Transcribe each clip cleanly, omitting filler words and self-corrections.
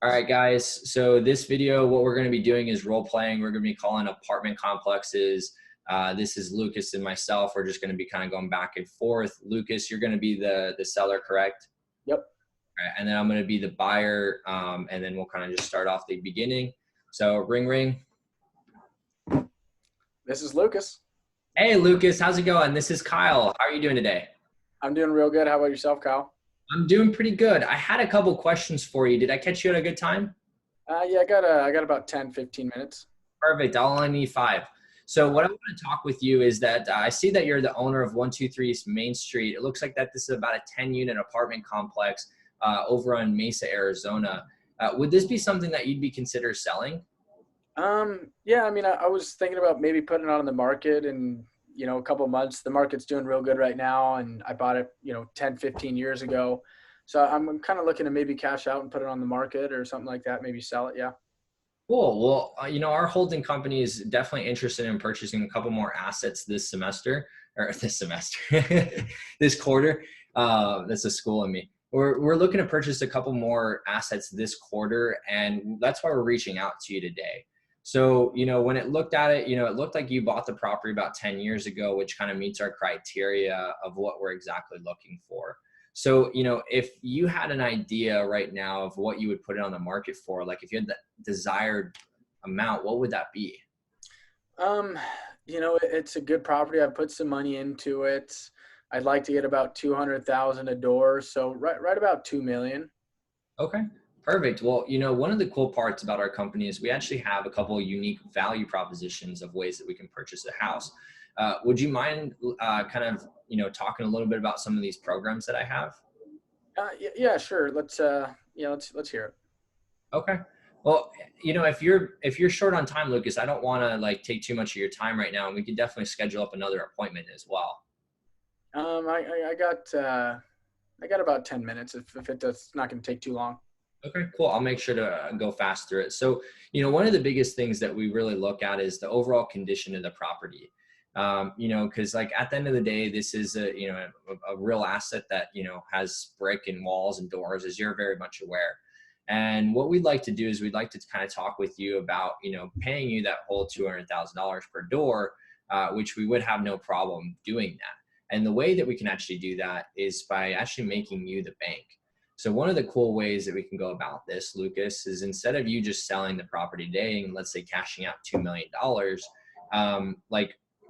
All right, guys. So this video, what we're going to be doing is role playing. We're going to be calling apartment complexes. This is Lucas and myself. We're just going to be kind of going back and forth. Lucas, you're going to be the seller, correct? Yep. All right, and then I'm going to be the buyer, and then we'll kind of just start off the beginning. So ring, ring. This is Lucas. Hey, Lucas, how's it going? This is Kyle. How are you doing today? I'm doing real good. How about yourself, Kyle? I'm doing pretty good. I had a couple questions for you. Did I catch you at a good time? Yeah, I got about 10, 15 minutes. Perfect. I'll only need 5. So what I want to talk with you is that I see that you're the owner of 123 East Main Street. It looks like that this is about a 10-unit apartment complex over on Mesa, Arizona. Would this be something that you'd be consider selling? Yeah, I mean, I was thinking about maybe putting it on the market in, a couple months. The market's doing real good right now, and I bought it, 10, 15 years ago. So I'm kind of looking to maybe cash out and put it on the market or something like that, maybe sell it, yeah. Cool. Well, our holding company is definitely interested in purchasing a couple more assets this semester, or this semester, this quarter. That's a school in me. We're looking to purchase a couple more assets this quarter, and that's why we're reaching out to you today. So, when it looked at it, it looked like you bought the property about 10 years ago, which kind of meets our criteria of what we're exactly looking for. So, if you had an idea right now of what you would put it on the market for, like if you had the desired amount, what would that be? It's a good property. I put some money into it. I'd like to get about 200,000 a door. So right about 2 million. Okay, perfect. Well, one of the cool parts about our company is we actually have a couple of unique value propositions of ways that we can purchase a house. Would you mind talking a little bit about some of these programs that I have? Yeah, sure. Let's hear it. Okay. Well, if you're short on time, Lucas, I don't want to take too much of your time right now, and we could definitely schedule up another appointment as well. I got about 10 minutes if it's not going to take too long. Okay, cool. I'll make sure to go fast through it. So, one of the biggest things that we really look at is the overall condition of the property. Because at the end of the day, this is a real asset that, has brick and walls and doors, as you're very much aware. And what we'd like to do is we'd like to kind of talk with you about, paying you that whole $200,000 per door, which we would have no problem doing that. And the way that we can actually do that is by actually making you the bank. So one of the cool ways that we can go about this, Lucas, is instead of you just selling the property today and let's say cashing out $2 million,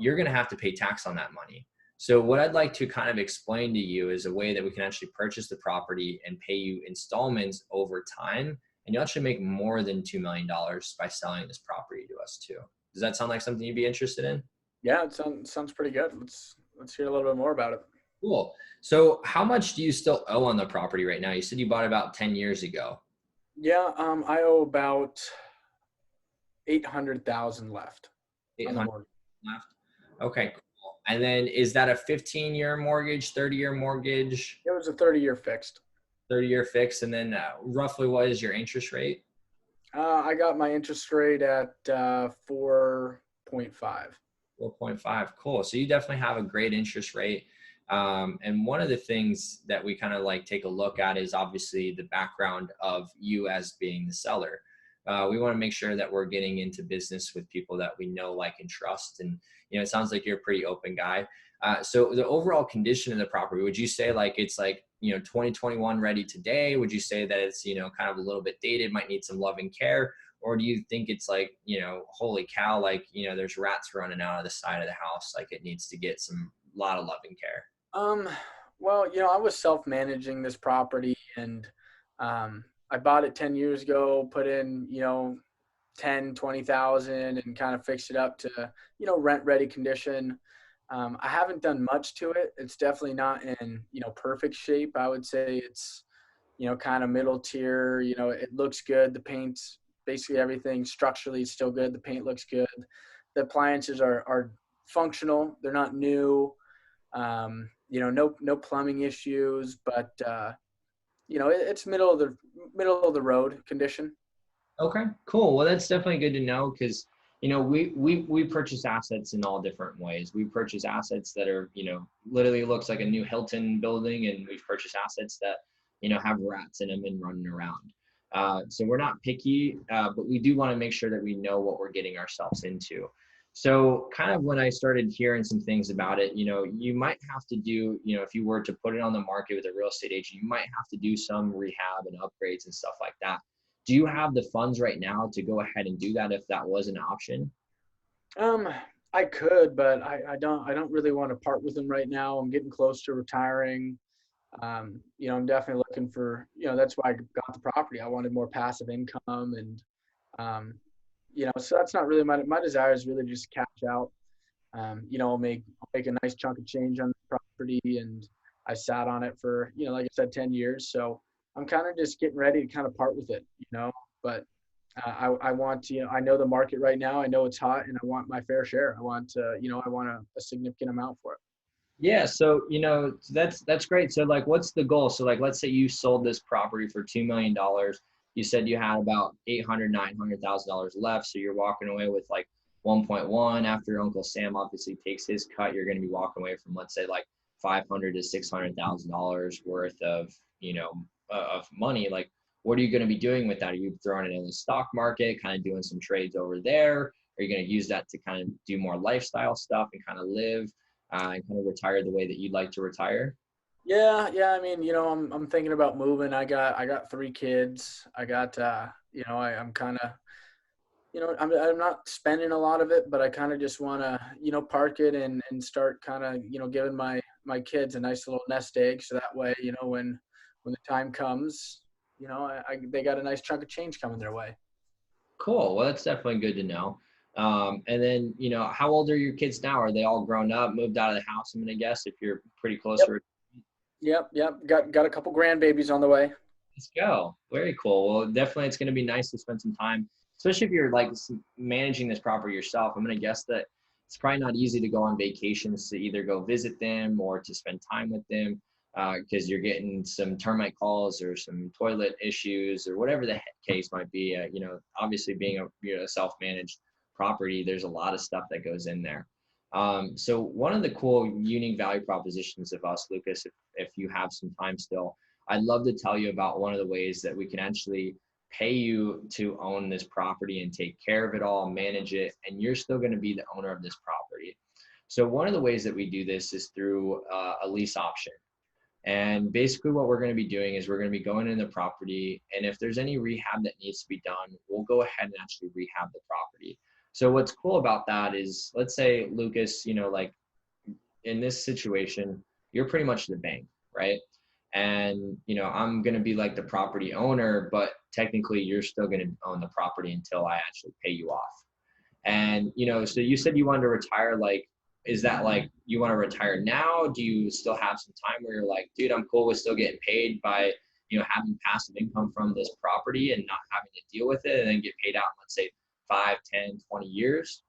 you're going to have to pay tax on that money. So what I'd like to kind of explain to you is a way that we can actually purchase the property and pay you installments over time. And you'll actually make more than $2 million by selling this property to us too. Does that sound like something you'd be interested in? Yeah, it sounds pretty good. Let's hear a little bit more about it. Cool. So how much do you still owe on the property right now? You said you bought it about 10 years ago. Yeah, I owe about 800,000 left. 800 left. Okay, cool. And then is that a 15-year mortgage, 30-year mortgage? It was a 30-year fixed. 30-year fixed. And then roughly what is your interest rate? I got my interest rate at 4.5. 4.5. Cool. So you definitely have a great interest rate. And one of the things that we kind of take a look at is obviously the background of you as being the seller. We want to make sure that we're getting into business with people that we know, like, and trust. And, it sounds like you're a pretty open guy. So the overall condition of the property, would you say it's 2021 ready today? Would you say that it's, kind of a little bit dated, might need some love and care? Or do you think it's holy cow, there's rats running out of the side of the house, it needs to get some lot of love and care? Well, I was self-managing this property, and I bought it 10 years ago, put in, 10, 20,000 and kind of fixed it up to, rent ready condition. I haven't done much to it. It's definitely not in, perfect shape. I would say it's, kind of middle tier, it looks good. The paint's basically everything structurally is still good. The paint looks good. The appliances are functional. They're not new. No plumbing issues, but it's middle of the road condition. Okay, cool. Well, that's definitely good to know because, we purchase assets in all different ways. We purchase assets that are, literally looks like a new Hilton building, and we've purchased assets that, have rats in them and running around. So we're not picky, but we do want to make sure that we know what we're getting ourselves into. So kind of when I started hearing some things about it, you might have to do, if you were to put it on the market with a real estate agent, you might have to do some rehab and upgrades and stuff like that. Do you have the funds right now to go ahead and do that if that was an option? Um, I could, but I don't really want to part with them right now. I'm getting close to retiring. I'm definitely looking for, that's why I got the property. I wanted more passive income and, um, so that's not really my desire is really just cash out. I'll make a nice chunk of change on the property, and I sat on it for, like I said, 10 years. So I'm kind of just getting ready to kind of part with it, but I want to, I know the market right now. I know it's hot, and I want my fair share. I want a significant amount for it. Yeah, so that's great. So like what's the goal? So like let's say you sold this property for $2 million. You said you had about 800, $900,000 left. So you're walking away with like 1.1 after Uncle Sam obviously takes his cut. You're going to be walking away from, let's say, like 500 to $600,000 worth of, of money. Like what are you going to be doing with that? Are you throwing it in the stock market, kind of doing some trades over there? Are you going to use that to kind of do more lifestyle stuff and kind of live and kind of retire the way that you'd like to retire? Yeah, yeah. I mean, I'm thinking about moving. I got 3 kids. I got I'm kind of I'm not spending a lot of it, but I kind of just want to park it and start kind of giving my kids a nice little nest egg, so that way when the time comes, they got a nice chunk of change coming their way. Cool. Well, that's definitely good to know. And then, how old are your kids now? Are they all grown up, moved out of the house? I'm going to guess if you're pretty close Yep, to. yep. Got a couple grandbabies on the way. Let's go. Very cool. Well, definitely it's going to be nice to spend some time, especially if you're like managing this property yourself. I'm going to guess that it's probably not easy to go on vacations to either go visit them or to spend time with them because you're getting some termite calls or some toilet issues or whatever the case might be. Obviously being a self-managed property, there's a lot of stuff that goes in there. So one of the cool unique value propositions of us, Lucas, if you have some time still, I'd love to tell you about one of the ways that we can actually pay you to own this property and take care of it all, manage it, and you're still going to be the owner of this property. So one of the ways that we do this is through a lease option. And basically what we're going to be doing is we're going to be going in the property, and if there's any rehab that needs to be done, we'll go ahead and actually rehab the property. So what's cool about that is, let's say, Lucas, like in this situation, you're pretty much the bank, right? And I'm going to be like the property owner, but technically you're still going to own the property until I actually pay you off. And so you said you wanted to retire. Like, is that like you want to retire now? Do you still have some time where you're like, dude, I'm cool with still getting paid by having passive income from this property and not having to deal with it, and then get paid out in, let's say, 5, 10, 20 years?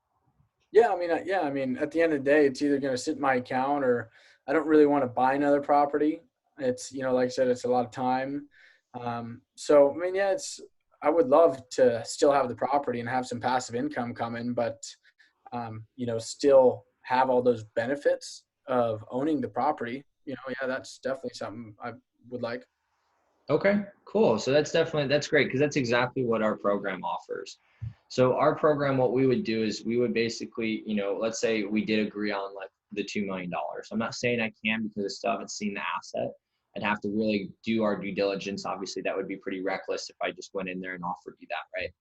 Yeah, I mean, at the end of the day, it's either going to sit in my account, or I don't really want to buy another property. It's, like I said, it's a lot of time. So, I mean, yeah, I would love to still have the property and have some passive income coming, but, still have all those benefits of owning the property. Yeah, that's definitely something I would like. Okay, cool. So that's great because that's exactly what our program offers. So our program, what we would do is we would basically, let's say we did agree on like the $2 million. I'm not saying I can because I still haven't seen the asset. I'd have to really do our due diligence. Obviously, that would be pretty reckless if I just went in there and offered you that, right?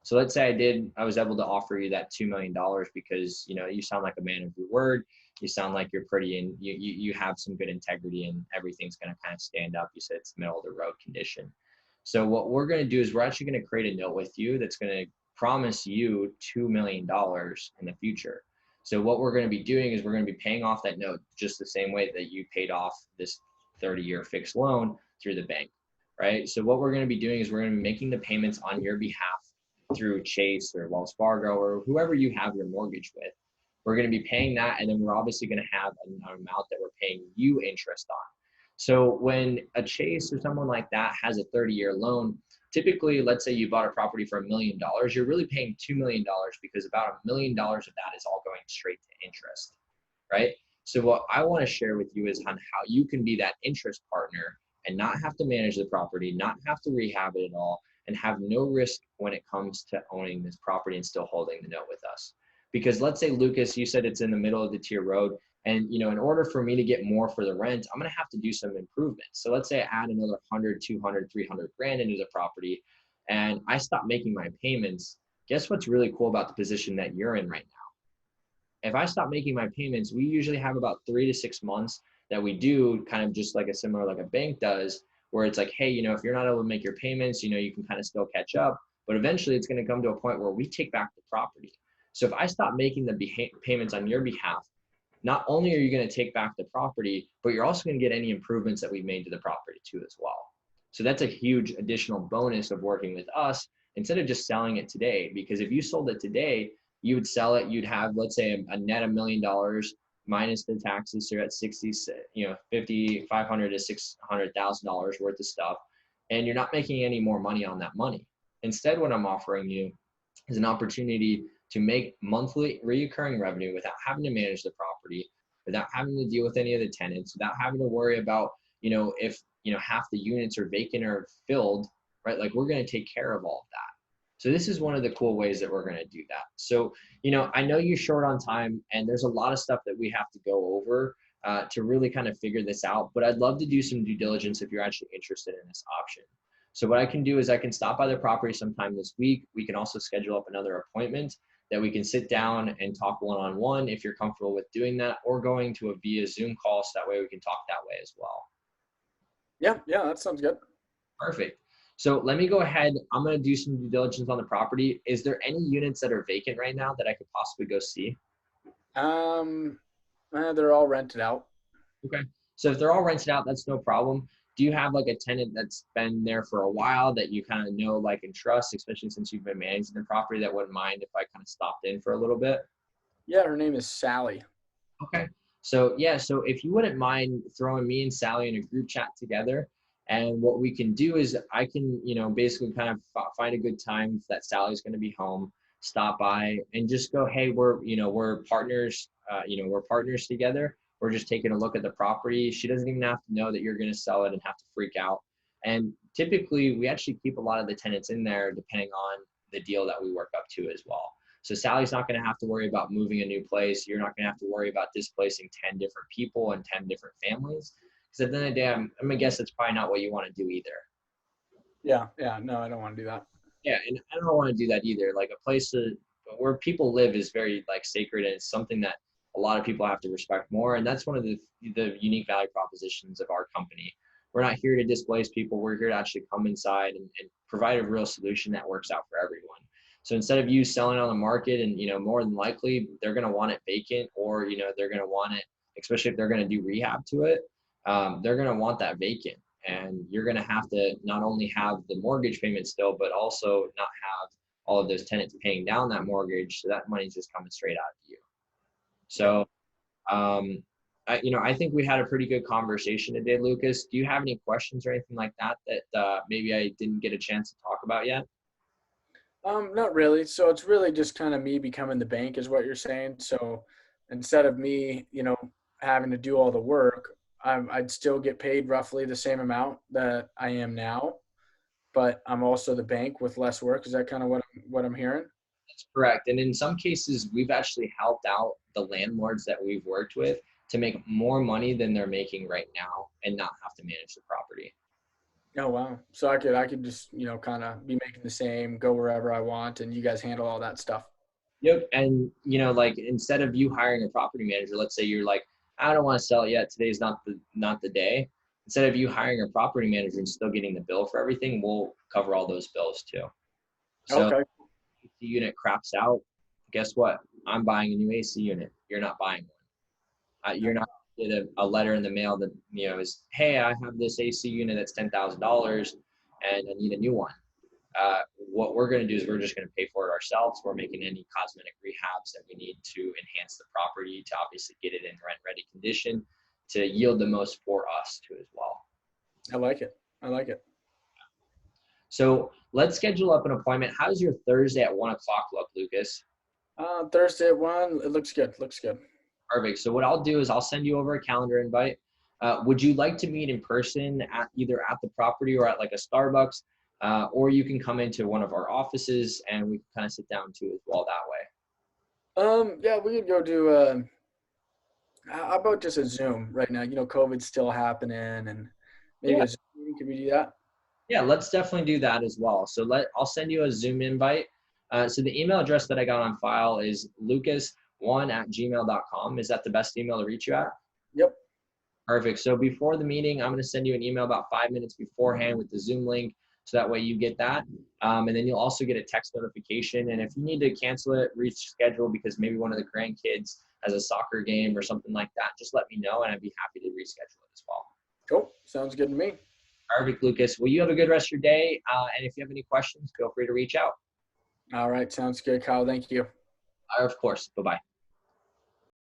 So let's say I was able to offer you that $2 million because, you sound like a man of your word. You sound like you're pretty, and you have some good integrity, and everything's going to kind of stand up. You said it's middle of the road condition. So what we're going to do is we're actually going to create a note with you that's going to promise you $2 million in the future. So what we're going to be doing is we're going to be paying off that note just the same way that you paid off this 30-year fixed loan through the bank, right? So what we're going to be doing is we're going to be making the payments on your behalf through Chase or Wells Fargo or whoever you have your mortgage with. We're going to be paying that, and then we're obviously going to have an amount that we're paying you interest on. So when a Chase or someone like that has a 30-year loan, typically, let's say you bought a property for $1 million, you're really paying $2 million because about $1 million of that is all going straight to interest, right? So what I want to share with you is on how you can be that interest partner and not have to manage the property, not have to rehab it at all, and have no risk when it comes to owning this property and still holding the note with us. Because let's say, Lucas, you said it's in the middle of the tier road. And, in order for me to get more for the rent, I'm going to have to do some improvements. So let's say I add another 100, 200, 300 grand into the property and I stop making my payments. Guess what's really cool about the position that you're in right now? If I stop making my payments, we usually have about 3 to 6 months that we do kind of just like a similar, like a bank does, where it's like, hey, if you're not able to make your payments, you can kind of still catch up. But eventually it's going to come to a point where we take back the property. So if I stop making the payments on your behalf, not only are you going to take back the property, but you're also going to get any improvements that we've made to the property too as well. So that's a huge additional bonus of working with us instead of just selling it today. Because if you sold it today, you would sell it, you'd have, let's say, a net $1 million minus the taxes. So you're at 60, 50, 500 to $600,000 worth of stuff. And you're not making any more money on that money. Instead, what I'm offering you is an opportunity to make monthly recurring revenue without having to manage the property, without having to deal with any of the tenants, without having to worry about, if, half the units are vacant or filled, right? Like, we're going to take care of all of that. So this is one of the cool ways that we're going to do that. So, I know you're short on time and there's a lot of stuff that we have to go over to really kind of figure this out, but I'd love to do some due diligence if you're actually interested in this option. So what I can do is I can stop by the property sometime this week. We can also schedule up another appointment that we can sit down and talk one-on-one if you're comfortable with doing that, or going to a via Zoom call so that way we can talk that way as well. Yeah, that sounds good. Perfect. So let me go ahead. I'm going to do some due diligence on the property. Is there any units that are vacant right now that I could possibly go see? They're all rented out. Okay. So if they're all rented out, that's no problem. Do you have like a tenant that's been there for a while that you kind of know, like, and trust, especially since you've been managing the property, that wouldn't mind if I kind of stopped in for a little bit? Yeah, her name is Sally. Okay. So yeah, so if you wouldn't mind throwing me and Sally in a group chat together, and what we can do is I can, basically kind of find a good time that Sally's going to be home, stop by and just go, hey, we're partners, we're partners together. We're just taking a look at the property. She doesn't even have to know that you're going to sell it and have to freak out. And typically we actually keep a lot of the tenants in there depending on the deal that we work up to as well. So Sally's not going to have to worry about moving a new place. You're not going to have to worry about displacing 10 different people and 10 different families. Because at the end of the day, I'm going to guess that's probably not what you want to do either. Yeah. No, I don't want to do that. Yeah, and I don't want to do that either. Like, a place where people live is very, like, sacred, and it's something that a lot of people have to respect more. And that's one of the unique value propositions of our company. We're not here to displace people. We're here to actually come inside and provide a real solution that works out for everyone. So instead of you selling on the market and, more than likely they're going to want it vacant, or, they're going to want it, especially if they're going to do rehab to it, they're going to want that vacant. And you're going to have to not only have the mortgage payment still, but also not have all of those tenants paying down that mortgage. So that money's just coming straight out of you. So, I think we had a pretty good conversation today, Lucas. Do you have any questions or anything like that maybe I didn't get a chance to talk about yet? Not really. So it's really just kind of me becoming the bank is what you're saying. So instead of me, having to do all the work, I'd still get paid roughly the same amount that I am now, but I'm also the bank with less work. Is that kind of what I'm hearing? That's correct. And in some cases, we've actually helped out the landlords that we've worked with to make more money than they're making right now and not have to manage the property. Oh, wow. So I could just, kind of be making the same, go wherever I want, and you guys handle all that stuff. Yep. And, like, instead of you hiring a property manager, let's say you're like, I don't want to sell it yet. Today's not the day. Instead of you hiring a property manager and still getting the bill for everything, we'll cover all those bills too. So Okay. if the unit craps out, guess what? I'm buying a new AC unit. You're not buying one. You're not going to get a letter in the mail that, is, hey, I have this AC unit that's $10,000 and I need a new one. What we're going to do is we're just going to pay for it ourselves. We're making any cosmetic rehabs that we need to enhance the property to obviously get it in rent ready condition to yield the most for us too as well. I like it. So let's schedule up an appointment. How does your Thursday at 1 o'clock look, Lucas? Thursday at 1, it looks good. Perfect. So what I'll do is I'll send you over a calendar invite. Would you like to meet in person at either at the property or at like a Starbucks? or you can come into one of our offices and we can kind of sit down too as well that way. Yeah, we could go do. How about just a Zoom right now? COVID's still happening, and maybe Yeah. a Zoom meeting. Could we do that? Yeah, let's definitely do that as well. So I'll send you a Zoom invite. So the email address that I got on file is lucas1@gmail.com. Is that the best email to reach you at? Yep. Perfect. So before the meeting, I'm going to send you an email about 5 minutes beforehand with the Zoom link. So that way you get that. And then you'll also get a text notification. And if you need to cancel it, reschedule because maybe one of the grandkids has a soccer game or something like that, just let me know and I'd be happy to reschedule it as well. Cool. Sounds good to me. Perfect, Lucas. Well, you have a good rest of your day. And if you have any questions, feel free to reach out. All right. Sounds good, Kyle. Thank you. Of course. Bye-bye.